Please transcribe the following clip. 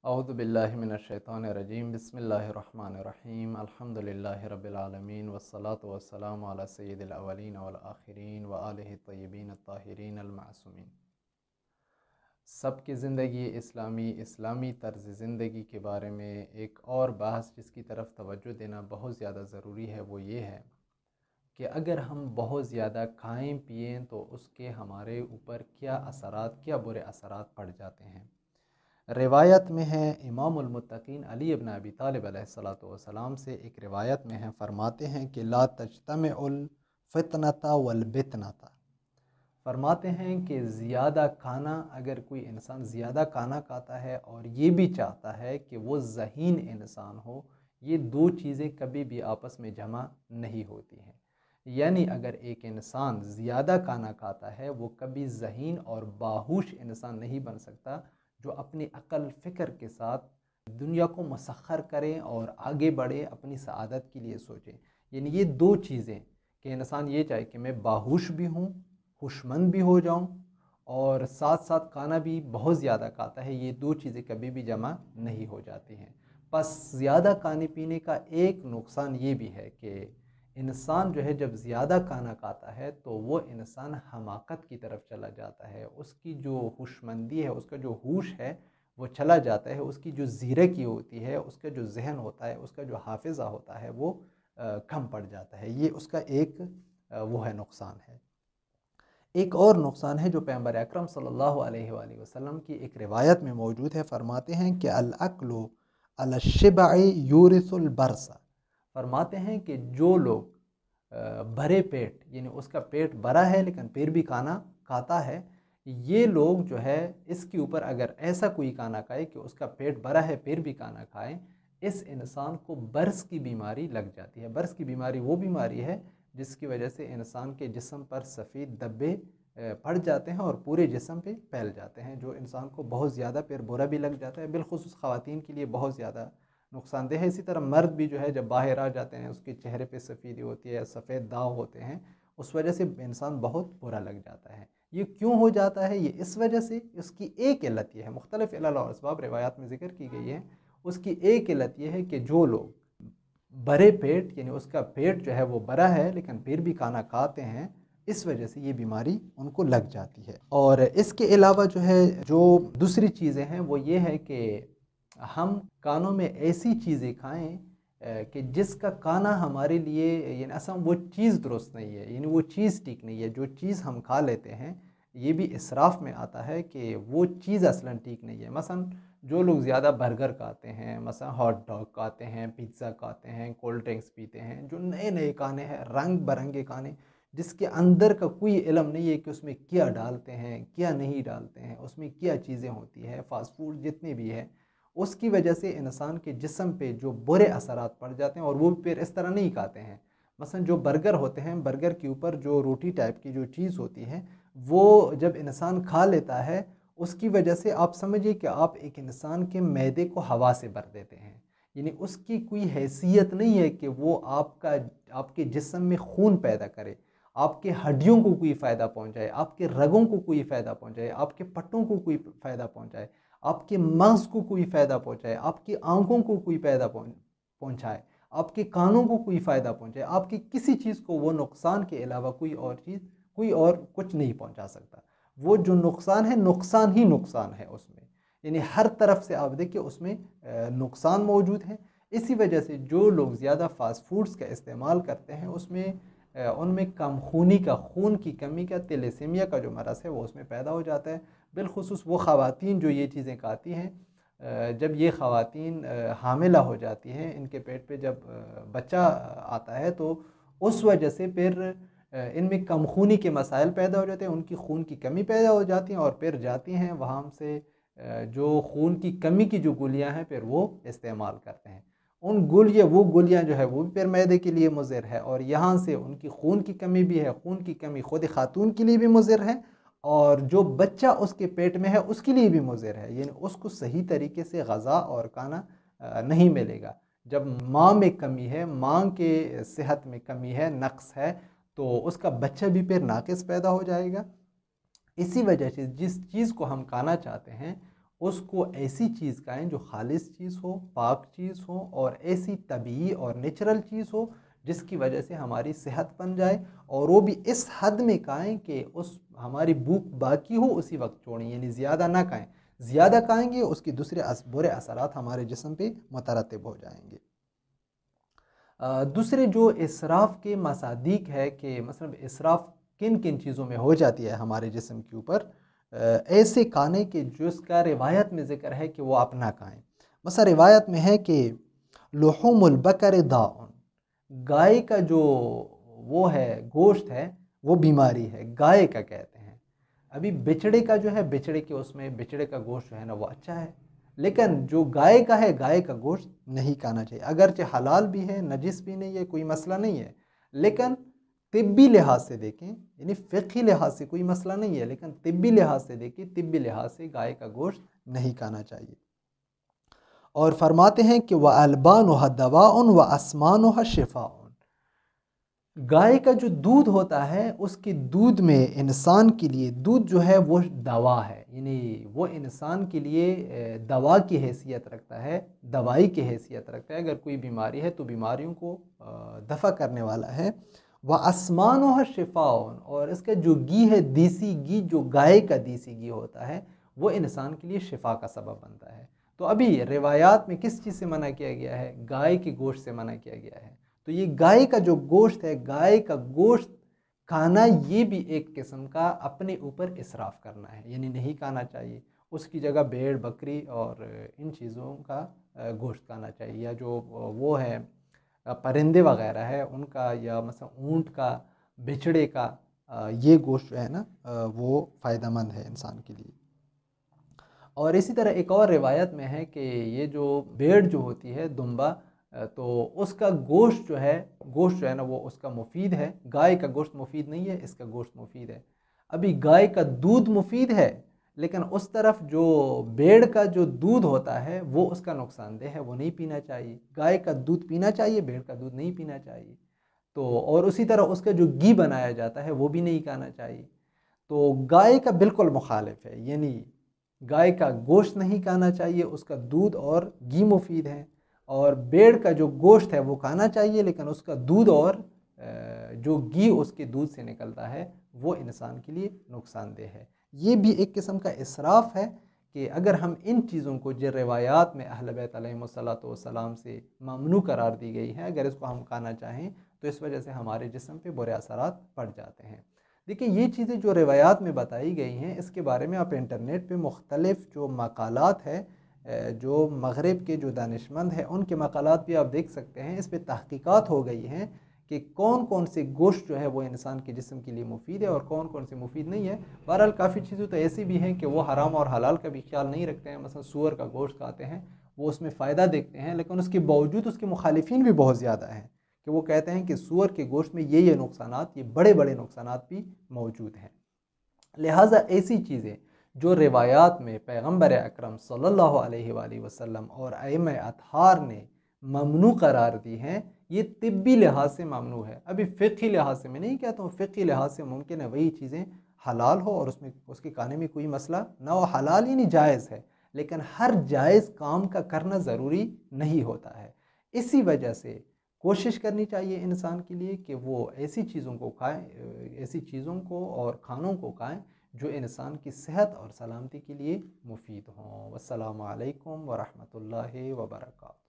अऊज़ु बिल्लाहि मिनश्शैतानिर्रजीम बिस्मिल्लाहिर्रहमानिर्रहीम अल्हम्दुलिल्लाहि रब्बिल आलमीन वस्सलातु वस्सलामु अला सय्यिदिल अव्वलीन वल आखिरीन व आलिहि तय्यबीन अत्ताहिरीन अल मासूमीन। सबकी ज़िंदगी इस्लामी तर्ज़ ज़िंदगी के बारे में एक और बहस जिसकी तरफ तवज्जो देना बहुत ज़्यादा ज़रूरी है, वो ये है कि अगर हम बहुत ज़्यादा खाएं पिएं तो उसके हमारे ऊपर क्या बुरे असरात पड़ जाते हैं। रिवायत में है, इमामुल मुत्तकीन अली इब्न अबी तालिब अलैहिस्सलातु वस्सलाम से एक रिवायत में है, फरमाते हैं कि ला तज्तमिउल फितनता वल बितनता। फरमाते हैं कि ज़्यादा खाना, अगर कोई इंसान ज़्यादा खाना खाता है और ये भी चाहता है कि वो ज़हीन इंसान हो, ये दो चीज़ें कभी भी आपस में जमा नहीं होती हैं। यानी अगर एक इंसान ज़्यादा खाना खाता है वो कभी ज़हीन और बाहूश इंसान नहीं बन सकता, जो अपनी अक्ल फ़िक्र के साथ दुनिया को मसख़र करें और आगे बढ़े, अपनी सआदत के लिए सोचें। यानी ये दो चीज़ें कि इंसान ये चाहे कि मैं बाहूश भी हूँ, होशमंद भी हो जाऊँ और साथ साथ खाना भी बहुत ज़्यादा खाता है, ये दो चीज़ें कभी भी जमा नहीं हो जाती हैं। बस ज़्यादा खाने पीने का एक नुकसान ये भी है कि इंसान जो है जब ज़्यादा खाना खाता है तो वो इंसान हमाकत की तरफ चला जाता है, उसकी जो होशमंदी है, उसका जो होश है वो चला जाता है, उसकी जो ज़ीरकी होती है, उसका जो जहन होता है, उसका जो हाफिज़ा होता है वो कम पड़ जाता है। ये उसका एक वो है नुकसान है। एक और नुकसान है जो पैगंबर अकरम सल्लल्लाहु अलैहि वसल्लम की एक रिवायत में मौजूद है, फरमाते हैं कि अल अक्लु अला शिबाई यूरिसुल बरसा। फरमाते हैं कि जो लोग भरे पेट, यानी उसका पेट भरा है लेकिन फिर भी खाना खाता है, ये लोग जो है इसके ऊपर अगर ऐसा कोई खाना खाए कि उसका पेट भरा है फिर भी खाना खाए, इस इंसान को बर्स की बीमारी लग जाती है। बर्स की बीमारी वो बीमारी है जिसकी वजह से इंसान के जिस्म पर सफ़ेद धब्बे पड़ जाते हैं और पूरे जिस्म पे फैल जाते हैं, जो इंसान को बहुत ज़्यादा फिर बुरा भी लग जाता है। बिलखुसूस ख़वातीन के लिए बहुत ज़्यादा नुकसानदेह है। इसी तरह मर्द भी जो है जब बाहर आ जाते हैं, उसके चेहरे पे सफ़ेदी होती है, सफ़ेद दाग होते हैं, उस वजह से इंसान बहुत बुरा लग जाता है। ये क्यों हो जाता है? ये इस वजह से, उसकी एक इल्लत ये है, मुख्तलिफ़ इल्ल और असबाब रिवायात में ज़िक्र की गई है, उसकी एक इल्लत ये है कि जो लोग भरे पेट, यानी उसका पेट जो है वो भरा है लेकिन फिर भी खाना खाते हैं, इस वजह से ये बीमारी उनको लग जाती है। और इसके अलावा जो है, जो दूसरी चीज़ें हैं वो ये है कि हम खानों में ऐसी चीज़ें खाएं कि जिसका खाना हमारे लिए, यानी असल वो चीज़ दुरुस्त नहीं है, यानी वो चीज़ ठीक नहीं है। जो चीज़ हम खा लेते हैं ये भी इसराफ में आता है कि वो चीज़ असलन ठीक नहीं है। मसलन जो लोग ज़्यादा बर्गर खाते हैं, मसलन हॉट डॉग खाते हैं, पिज़्ज़ा खाते हैं, कोल्ड ड्रिंक्स पीते हैं, जो नए नए खाने हैं, रंग बरंगे खाने, जिसके अंदर का कोई इल्म नहीं है कि उसमें क्या डालते हैं क्या नहीं डालते हैं, उसमें क्या चीज़ें होती हैं, फ़ास्ट फूड जितने भी है, उसकी वजह से इंसान के जिस्म पे जो बुरे असरात पड़ जाते हैं। और वो फिर इस तरह नहीं खाते हैं। मसलन जो बर्गर होते हैं, बर्गर के ऊपर जो रोटी टाइप की जो चीज़ होती है, वो जब इंसान खा लेता है, उसकी वजह से आप समझिए कि आप एक इंसान के मैदे को हवा से भर देते हैं। यानी उसकी कोई हैसियत नहीं है कि वो आपके जिस्म में खून पैदा करे, आपके हड्डियों को कोई फ़ायदा पहुंचाए, आपके रगों को कोई फ़ायदा पहुंचाए, आपके पट्टों को कोई फ़ायदा पहुंचाए, आपके मग़ज़ को कोई फ़ायदा पहुंचाए, आपकी आंखों को कोई फ़ायदा पहुंचाए, आपके कानों को कोई फ़ायदा पहुंचाए, आपकी किसी चीज़ को वो नुकसान के अलावा कोई और कुछ नहीं पहुंचा सकता। वो जो नुकसान है, नुकसान ही नुकसान है उसमें, यानी हर तरफ से आप देखिए उसमें नुकसान मौजूद है। इसी वजह से जो लोग ज़्यादा फ़ास्ट फूड्स का इस्तेमाल करते हैं उसमें उनमें खून की कमी का, तिलेसेमिया का जो मरज़ है वो उसमें पैदा हो जाता है। बिलखुसूस वो ख़वातीन जो ये चीज़ें खाती हैं, जब ये ख़वातीन हामिला हो जाती हैं, इनके पेट पे जब बच्चा आता है, तो उस वजह से फिर इनमें कम खूनी के मसाइल पैदा हो जाते हैं, उनकी खून की कमी पैदा हो जाती हैं और फिर जाती हैं वहाँ से जो खून की कमी की जो गोलियाँ हैं फिर वो इस्तेमाल करते हैं। वो गोलियाँ जो है वो भी फिर मैदे के लिए मुज़िर है, और यहाँ से उनकी खून की कमी भी है, खून की कमी खुद खातून के लिए भी मुज़िर है और जो बच्चा उसके पेट में है उसके लिए भी मुज़िर है। यानी उसको सही तरीके से ग़ज़ा और खाना नहीं मिलेगा। जब माँ में कमी है, माँ के सेहत में कमी है, नक़्स है, तो उसका बच्चा भी फिर नाक़िस पैदा हो जाएगा। इसी वजह से जिस चीज़ को हम खाना चाहते हैं اس کو ایسی چیز کھائیں جو خالص چیز ہو، پاک چیز ہو، اور ایسی طبیعی اور نیچرل چیز ہو جس کی وجہ سے ہماری صحت بن جائے، اور وہ بھی اس حد میں کھائیں کہ اس ہماری بھوک باقی ہو اسی وقت چھوڑیں، یعنی زیادہ نہ کھائیں۔ زیادہ کھائیں گے اس کی دوسرے برے اثرات ہمارے جسم پہ مترتب ہو جائیں گے۔ دوسرے جو اسراف کے مصادیق ہے کہ مثلا اسراف کن کن چیزوں میں ہو جاتی ہے ہمارے جسم کے اوپر، ایسے کھانے کے جس کا روایت میں ذکر ہے کہ وہ اپنا کھائیں۔ مثلا روایت میں ہے کہ لحوم البقر داء، گائے کا جو وہ ہے گوشت ہے وہ بیماری ہے، گائے کا کہتے ہیں۔ ابھی بچڑے کا جو ہے، بچڑے کے اس میں بچڑے کا گوشت جو ہے نا وہ اچھا ہے، لیکن جو گائے کا ہے گائے کا گوشت نہیں کھانا چاہیے، اگرچہ حلال بھی ہے، نجس بھی نہیں ہے، کوئی مسئلہ نہیں ہے، لیکن طبی لحاظ سے دیکھیں، یعنی فقہی لحاظ سے کوئی مسئلہ نہیں ہے، لیکن طبی لحاظ سے دیکھیں، طبی لحاظ سے گائے کا گوشت نہیں کھانا چاہیے۔ اور فرماتے ہیں کہ وَأَلْبَانُهَا دَوَاءٌ وَأَسْمَانُهَا شِفَاءٌ، گائے کا جو دودھ ہوتا ہے اس کے دودھ میں انسان کے لیے دودھ جو ہے وہ دوا ہے، یعنی وہ انسان کے لیے دوا کی حیثیت رکھتا ہے، دوائی کی حیثیت رکھتا ہے، اگر کوئی بیماری ہے تو بیماریوں کو دفع کرنے والا ہے۔ وَأَسْمَانُهَا شِفَاءٌ، اور اس کا جو گھی ہے، دیسی گھی، جو گائے کا دیسی گھی ہوتا ہے وہ انسان کے لیے شفا کا سبب بنتا ہے۔ تو ابھی روایات میں کس چیز سے منع کیا گیا ہے؟ گائے کے گوشت سے منع کیا گیا ہے۔ تو یہ گائے کا جو گوشت ہے، گائے کا گوشت کھانا یہ بھی ایک قسم کا اپنے اوپر اسراف کرنا ہے، یعنی نہیں کھانا چاہیے۔ اس کی جگہ بھیڑ، بکری اور ان چیزوں کا گوشت کھانا چاہیے، یا جو وہ ہے پرندے وغیرہ ہے ان کا، یا مثلا اونٹ کا، بچڑے کا، یہ گوشت جو ہے نا وہ فائدہ مند ہے انسان کے لیے۔ اور اسی طرح ایک اور روایت میں ہے کہ یہ جو بھیڑ جو ہوتی ہے، دمبا، تو اس کا گوشت جو ہے نا وہ اس کا مفید ہے، گائے کا گوشت مفید نہیں ہے، اس کا گوشت مفید ہے۔ ابھی گائے کا دودھ مفید ہے، لیکن اس طرف جو بھیڑ کا جو دودھ ہوتا ہے وہ اس کا نقصان دہ ہے، وہ نہیں پینا چاہیے۔ گائے کا دودھ پینا چاہیے، بھیڑ کا دودھ نہیں پینا چاہیے۔ تو اور اسی طرح اس کا جو گھی بنایا جاتا ہے وہ بھی نہیں کھانا چاہیے۔ تو گائے کا بالکل مخالف ہے، یعنی گائے کا گوشت نہیں کھانا چاہیے، اس کا دودھ اور گھی مفید ہے، اور بھیڑ کا جو گوشت ہے وہ کھانا چاہیے، لیکن اس کا دودھ اور جو گھی اس کے دودھ سے نکلتا ہے وہ انسان کے لیے نقصان دہ ہے۔ یہ بھی ایک قسم کا اسراف ہے کہ اگر ہم ان چیزوں کو جو روایات میں اہل بیت علیہم السلام سے ممنوع قرار دی گئی ہے، اگر اس کو ہم کھانا چاہیں تو اس وجہ سے ہمارے جسم پہ برے اثرات پڑ جاتے ہیں۔ دیکھیں یہ چیزیں جو روایات میں بتائی گئی ہیں، اس کے بارے میں آپ انٹرنیٹ پہ مختلف جو مقالات ہیں، جو مغرب کے جو دانشمند ہیں ان کے مقالات بھی آپ دیکھ سکتے ہیں، اس پہ تحقیقات ہو گئی ہیں کہ کون کون سے گوشت جو ہے وہ انسان کے جسم کے لیے مفید ہے اور کون کون سے مفید نہیں ہے۔ بہرحال کافی چیزیں تو ایسی بھی ہیں کہ وہ حرام اور حلال کا بھی خیال نہیں رکھتے ہیں، مثلا سور کا گوشت کھاتے ہیں، وہ اس میں فائدہ دیکھتے ہیں، لیکن اس کے باوجود اس کے مخالفین بھی بہت زیادہ ہیں کہ وہ کہتے ہیں کہ سور کے گوشت میں یہ نقصانات، یہ بڑے بڑے نقصانات بھی موجود ہیں۔ لہٰذا ایسی چیزیں جو روایات میں پیغمبر اکرم صلی اللہ علیہ وآلہ وسلم اور ائمہ اطہار نے ممنوع قرار دی ہیں، یہ طبی لحاظ سے ممنوع ہے۔ ابھی فقہی لحاظ سے میں نہیں کہتا ہوں، فقہی لحاظ سے ممکن ہے وہی چیزیں حلال ہو اور اس کے کھانے میں کوئی مسئلہ نہ ہو، حلال ہی نہیں جائز ہے، لیکن ہر جائز کام کا کرنا ضروری نہیں ہوتا ہے۔ اسی وجہ سے کوشش کرنی چاہیے انسان کے لیے کہ وہ ایسی چیزوں کو کھائیں، ایسی چیزوں کو اور کھانوں کو کھائیں جو انسان کی صحت اور سلامتی کے لیے مفید ہوں۔ والسلام علیکم ورحمۃ اللہ وبرکاتہ۔